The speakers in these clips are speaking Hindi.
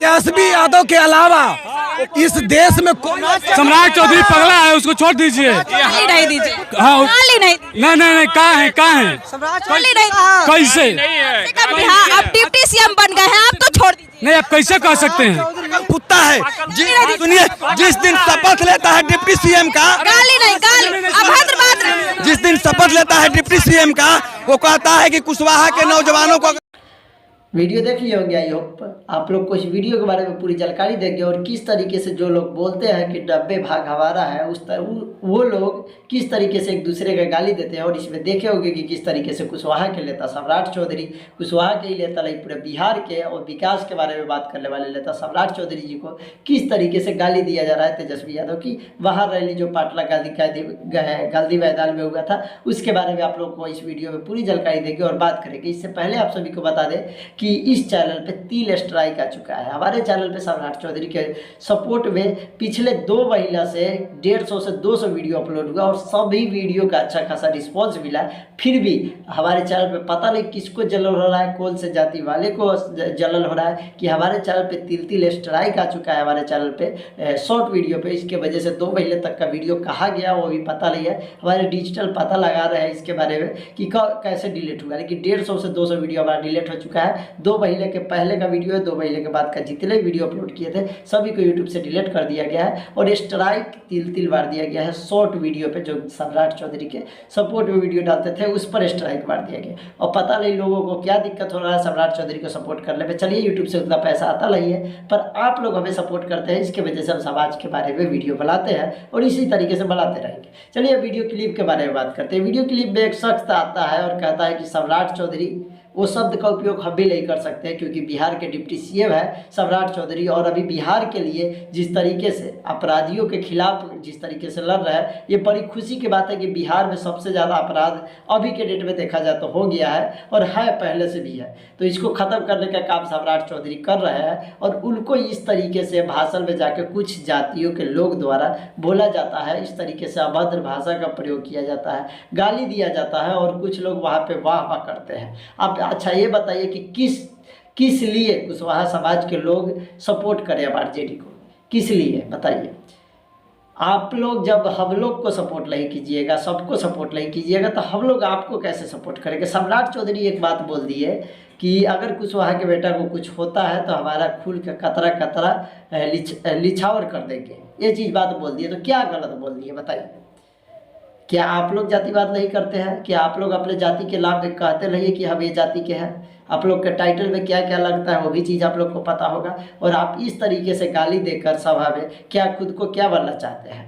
तेजस्वी यादव के अलावा इस देश में कोई सम्राट चौधरी पगला है, उसको छोड़ दीजिए। गाली नहीं दीजिए। हाँ गाली नहीं। नहीं कहाँ है गाली नहीं। कैसे बिहार अब डिप्टी सीएम बन गए हैं, आप तो छोड़ दीजिए। नहीं, आप कैसे कह सकते हैं? कुत्ता है। सुनिए, जिस दिन शपथ लेता है डिप्टी सीएम का, गाली नहीं, गाली अभद्र बात नहीं। जिस दिन शपथ लेता है डिप्टी सीएम का, वो कहता है कि कुशवाहा के नौजवानों को। वीडियो देख लिए होंगे। आई होप आप लोग को इस वीडियो के बारे में पूरी जानकारी देंगे और किस तरीके से जो लोग बोलते हैं कि डब्बे भाग हमारा है, वो लोग किस तरीके से एक दूसरे का गाली देते हैं। और इसमें देखे होंगे कि किस तरीके से कुशवाहा के नेता सम्राट चौधरी, कुशवाहा के ही नेता नहीं पूरे बिहार के और विकास के बारे में बात करने वाले नेता सम्राट चौधरी जी को किस तरीके से गाली दिया जा रहा है तेजस्वी यादव की। वहाँ रैली जो पाटला गांधी मैदान में हुआ था, उसके बारे में आप लोग को इस वीडियो में पूरी जानकारी देंगे और बात करेंगे। इससे पहले आप सभी को बता दें कि इस चैनल पे 3 स्ट्राइक आ चुका है। हमारे चैनल पे सम्राट चौधरी के सपोर्ट में पिछले 2 महीना से 150 से 200 वीडियो अपलोड हुआ और सभी वीडियो का अच्छा खासा रिस्पांस मिला। फिर भी हमारे चैनल पे पता नहीं किसको जलन हो रहा है, कौन से जाति वाले को जलन हो रहा है कि हमारे चैनल पे 3 स्ट्राइक आ चुका है हमारे चैनल पे शॉर्ट वीडियो पे। इसके वजह से 2 महीने तक का वीडियो कहाँ गया वो भी पता नहीं है। हमारे डिजिटल पता लगा रहे हैं इसके बारे में कि कैसे डिलीट हुआ, लेकिन 150 से 200 वीडियो हमारा डिलीट हो चुका है। 2 महीने के पहले का वीडियो है, 2 महीने के बाद का जितने वीडियो अपलोड किए थे सभी को यूट्यूब से डिलीट कर दिया गया है और स्ट्राइक 3 बार दिया गया है। शॉर्ट वीडियो पे जो सम्राट चौधरी के सपोर्ट में वीडियो डालते थे उस पर स्ट्राइक मार दिया गया और पता नहीं लोगों को क्या दिक्कत हो रहा है सम्राट चौधरी को सपोर्ट करने में। चलिए, यूट्यूब से उतना पैसा आता नहीं है पर आप लोग हमें सपोर्ट करते हैं, इसके वजह से हम समाज के बारे में वीडियो बनाते हैं और इसी तरीके से बनाते रहेंगे। चलिए वीडियो क्लिप के बारे में बात करते हैं। वीडियो क्लिप में एक शख्स आता है और कहता है कि सम्राट चौधरी, वो शब्द का उपयोग हम भी नहीं कर सकते क्योंकि बिहार के डिप्टी सीएम है सम्राट चौधरी और अभी बिहार के लिए जिस तरीके से अपराधियों के खिलाफ जिस तरीके से लड़ रहा है, ये बड़ी खुशी की बात है कि बिहार में सबसे ज़्यादा अपराध अभी के डेट में देखा जाए तो हो गया है और है, पहले से भी है। तो इसको ख़त्म करने का काम सम्राट चौधरी कर रहे हैं और उनको इस तरीके से भाषण में जाकर कुछ जातियों के लोग द्वारा बोला जाता है, इस तरीके से अभद्र भाषा का प्रयोग किया जाता है, गाली दिया जाता है और कुछ लोग वहाँ पर वाह वाह करते हैं। अब अच्छा ये बताइए कि किस लिए कुशवाहा समाज के लोग सपोर्ट करें अब आरजेडी को, किस लिए बताइए आप लोग। जब हम लोग को सपोर्ट नहीं कीजिएगा, सबको सपोर्ट नहीं कीजिएगा तो हम लोग आपको कैसे सपोर्ट करेंगे। सम्राट चौधरी एक बात बोल दी है कि अगर कुशवाहा के बेटा को कुछ होता है तो हमारा खून का कतरा कतरा लिछावर कर देंगे, ये चीज़ बात बोल दी है। तो क्या गलत बोल दी है बताइए। क्या आप लोग जातिवाद नहीं करते हैं? क्या आप लोग अपने जाति के लाभ कहते नहीं कि हम ये जाति के हैं? आप लोग के टाइटल में क्या क्या लगता है वो भी चीज़ आप लोग को पता होगा और आप इस तरीके से गाली देकर सभा में क्या खुद को क्या बनना चाहते हैं।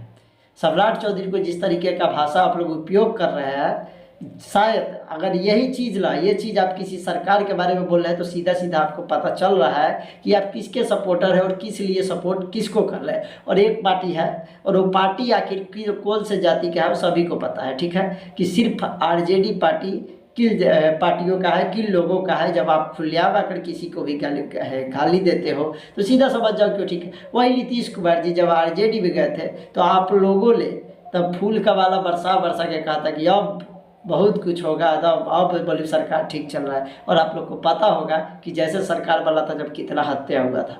सम्राट चौधरी को जिस तरीके का भाषा आप लोग उपयोग कर रहे हैं, शायद अगर यही चीज़ ये चीज़ आप किसी सरकार के बारे में बोल रहे हैं तो सीधा सीधा आपको पता चल रहा है कि आप किसके सपोर्टर हैं और किस लिए सपोर्ट किसको कर रहे हैं। और एक पार्टी है और वो पार्टी आखिर कौन से जाति का है वो सभी को पता है, ठीक है, कि सिर्फ आरजेडी पार्टी किन पार्टियों का है, किन लोगों का है। जब आप खुलेआम आकर किसी को भी गाली देते हो तो सीधा समझ जाओ क्यों, ठीक है। वही नीतीश कुमार जी जब आरजेडी में गए थे तो आप लोगों ने तब फूल का वाला बरसा के कहा था कि अब बहुत कुछ होगा, अब बोली सरकार ठीक चल रहा है। और आप लोग को पता होगा कि जैसे सरकार बना था जब कितना हत्या हुआ था,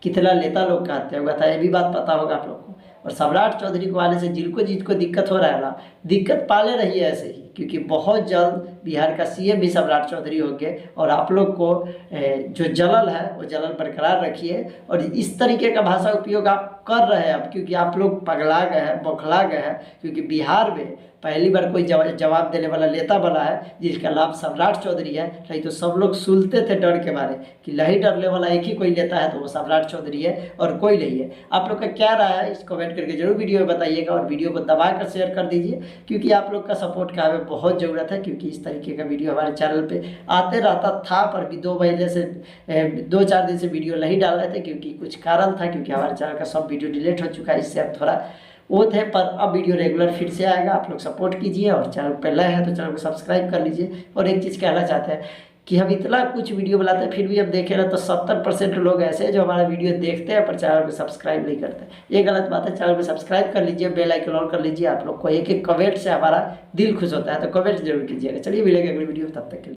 कितना नेता लोग का हत्या हुआ था, ये भी बात पता होगा आप लोग को। और सम्राट चौधरी को आने से जिनको दिक्कत हो रहा है ना, दिक्कत पाले रही है ऐसे ही, क्योंकि बहुत जल्द बिहार का सीएम भी सम्राट चौधरी होंगे। और आप लोग को जो जलन है वो जलन बरकरार रखिए और इस तरीके का भाषा उपयोग आप कर रहे हैं अब, क्योंकि आप लोग पगला गए हैं, बौखला गए हैं, क्योंकि बिहार में पहली बार कोई जवाब देने वाला नेता बना है जिसका नाम सम्राट चौधरी है। नहीं तो सब लोग सुनते थे डर के मारे कि नहीं, डरने वाला एक ही कोई नेता है तो वो सम्राट चौधरी है और कोई नहीं है। आप लोग का क्या राय है इस कमेंट करके जरूर वीडियो में बताइएगा और वीडियो को दबा कर शेयर कर दीजिए, क्योंकि आप लोग का सपोर्ट का हमें बहुत ज़रूरत है। क्योंकि इस तरीके का वीडियो हमारे चैनल पे आते रहता था पर भी 2 महीने से 2-4 दिन से वीडियो नहीं डाल रहे थे क्योंकि कुछ कारण था, क्योंकि हमारे चैनल का सब वीडियो डिलीट हो चुका है। इससे अब थोड़ा वो थे, पर अब वीडियो रेगुलर फिर से आएगा। आप लोग सपोर्ट कीजिए और चैनल पर नए हैं तो चैनल को सब्सक्राइब कर लीजिए। और एक चीज़ कहना चाहते हैं कि हम इतना कुछ वीडियो बनाते हैं फिर भी अब देखें ना तो 70% लोग ऐसे हैं जो हमारा वीडियो देखते हैं पर चैनल को सब्सक्राइब नहीं करते। ये गलत बात है। चैनल को सब्सक्राइब कर लीजिए, बेल आइकन ऑन कर लीजिए। आप लोग को एक कमेंट से हमारा दिल खुश होता है, तो कमेंट जरूर कीजिएगा। चलिए मिलेंगे अगली वीडियो, तब तक के लिए।